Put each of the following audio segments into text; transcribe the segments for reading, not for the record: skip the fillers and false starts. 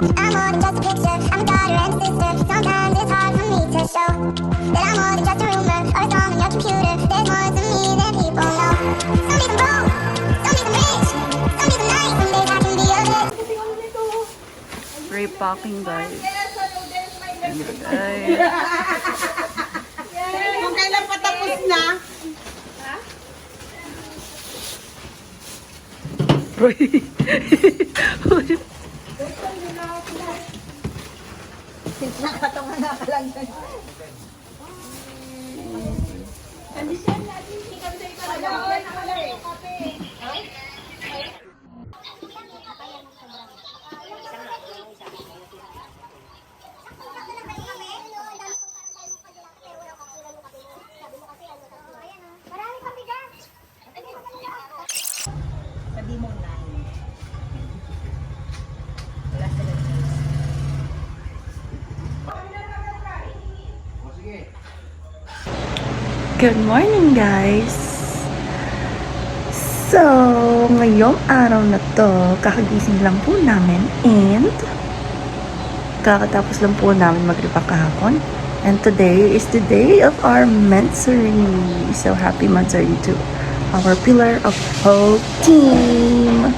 I'm more than just a picture, I'm a daughter and a sister. Sometimes it's hard for me to show that I'm more than just a rumor or a song on your computer. There's more to me than people know. Some days I'm broke, some days I'm rich, some days I'm nice, some days I can be a bitch. Repacking, guys. Kung kailan patapos na. Nakatungan na ka lang dyan. Sabi mo na. Good morning, guys! So, ngayong araw na to, kakagising lang po namin and kakatapos lang po namin mag-repack kahapon. And today is the day of our Mensory. So, happy Mensory to our Pillar of Hope team!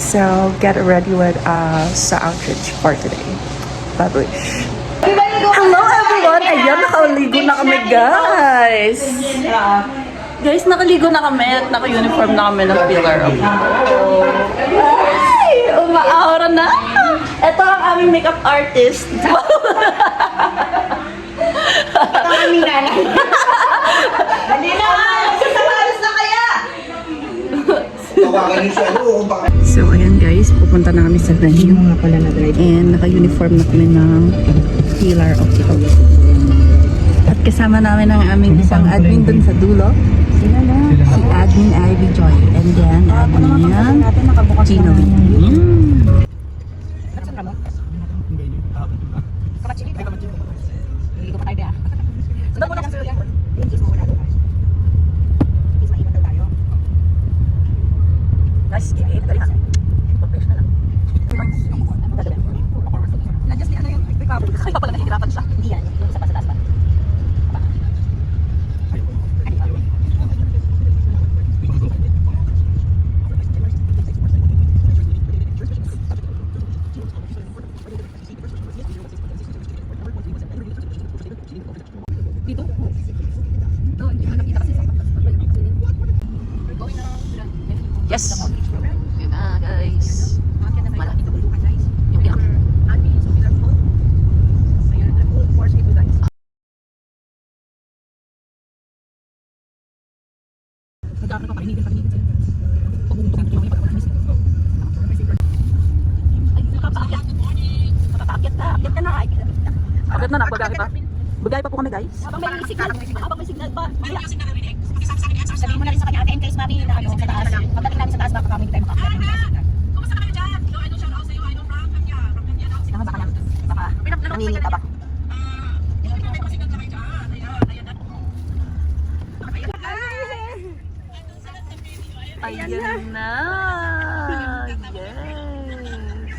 So, get ready with us sa outreach for today. Babush! Hello everyone! Ayan, nakaligo na kami, guys! Guys, nakaligo na kami at naka-uniform na kami ng Pillar of Hope. Ay! Umaaura na! Ito ang aming makeup artist. Ito ang aming nanay. Dali na! Sasamalis na kaya! So, ayan guys, pupunta na kami sa venue. And naka-uniform na kami ng Pillar of Hope. At kasama namin ang aming isang admin dun sa dulo. Sila na? Si Admin Ivy Joy. And then, Admin Gino. Nice, dali na. Professional lang. Nandiyan niya ano yung recovery. Kaya pala nahihirapan siya. Hindi yan, yung sa taas pa. Dito? Yes! Yun na, guys. Malaki. Yung piyak. Agad na, nagbagay pa. Bagay pa po kami, guys. Habang may signal pa. Sabihin mo na rin sa kanya, ate, in case mami na ano, sa taas. Pagdating namin sa taas, baka kami hindi tayo makakita. Kumusta ka namin dyan? No, I don't shout out sa'yo. I don't from Kanya. From Kanya daw. Sino baka lang? Baka naningin ka ba? Ayan na! Yes!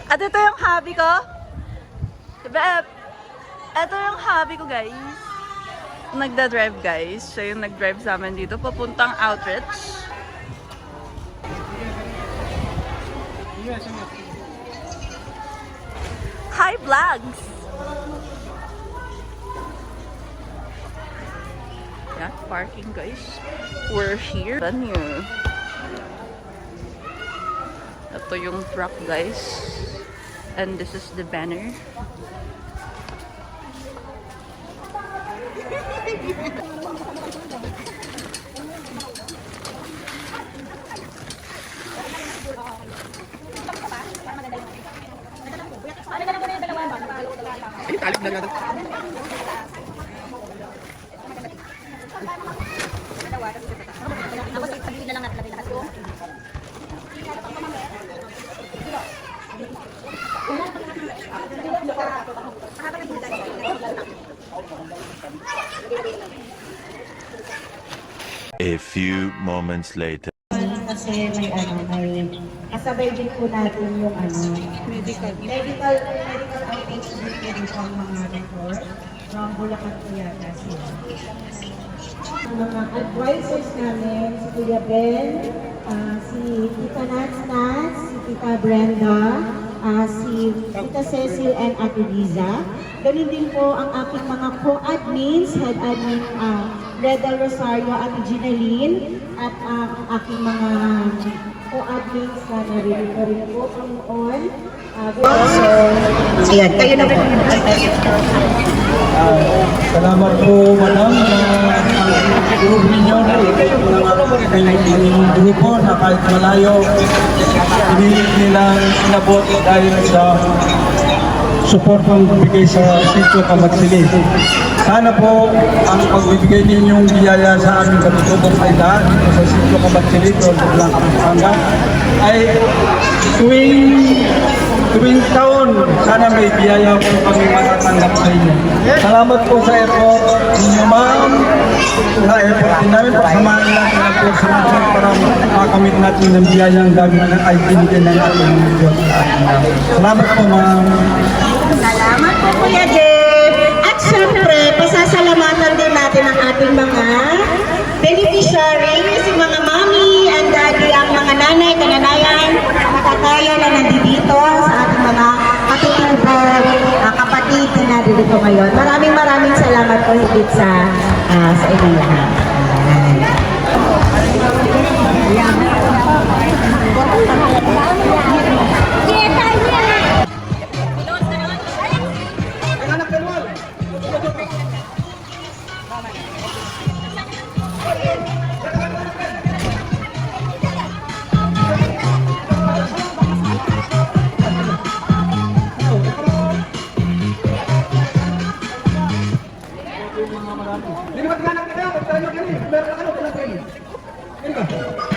At ito yung hobby ko. Beb! Ito yung hobby ko, guys. Nagda-drive, guys. Siya yung nag-drive sa amin dito. Papuntang outreach. Hi, vlogs! Yeah, parking, guys. We're here. Done here. Ito yung truck, guys. And this is the banner. Ay, talib na natin. A few moments later. kasi may kasabay din po natin yung medical outreach din po ang mga report from Bulacan po yata sila. Ang mga advisors namin, si Kuya Ben, si Tita Nats, si Tita Brenda, si Tita Cecil and Ate Liza. Ganun din po ang aking mga co-admins, head admin Reda Rosario, Ate Ginaline, at ang aking mga co-admins na naririto rin po noon. Ayan, kayo na po. Salamat po, madam, ang group ninyo ng grupo na kahit malayo, pinilit nilang inabot dahil sa support ang bigay sa Sitio Kamatsili. Sana po ang pagbibigay ninyong biyaya sa aming katutubong kaila dito sa Sitio Kamatsili, Tolong Pampanga, ay tuwing taon, sana may biyaya po kami matatanggap sa inyo. Salamat po sa effort ninyo, ma'am. Sa effort din namin, pagsamahan natin ang po sa natin para makamit natin ng biyaya ang dami ng ay binigyan ng ating Diyos. Salamat po, ma'am. Salamat po, Kuya Jeff. At syempre, pasasalamatan din natin ang ating mga beneficiaries, si mga mami and daddy, ang mga nanay, kananayan, katataya na nandito sa ating mga katutubo, kapatid na nandito ngayon. Maraming salamat po higit sa inyong lahat. Lipat ka na kayo, magtayo kayo, meron ka na kayo.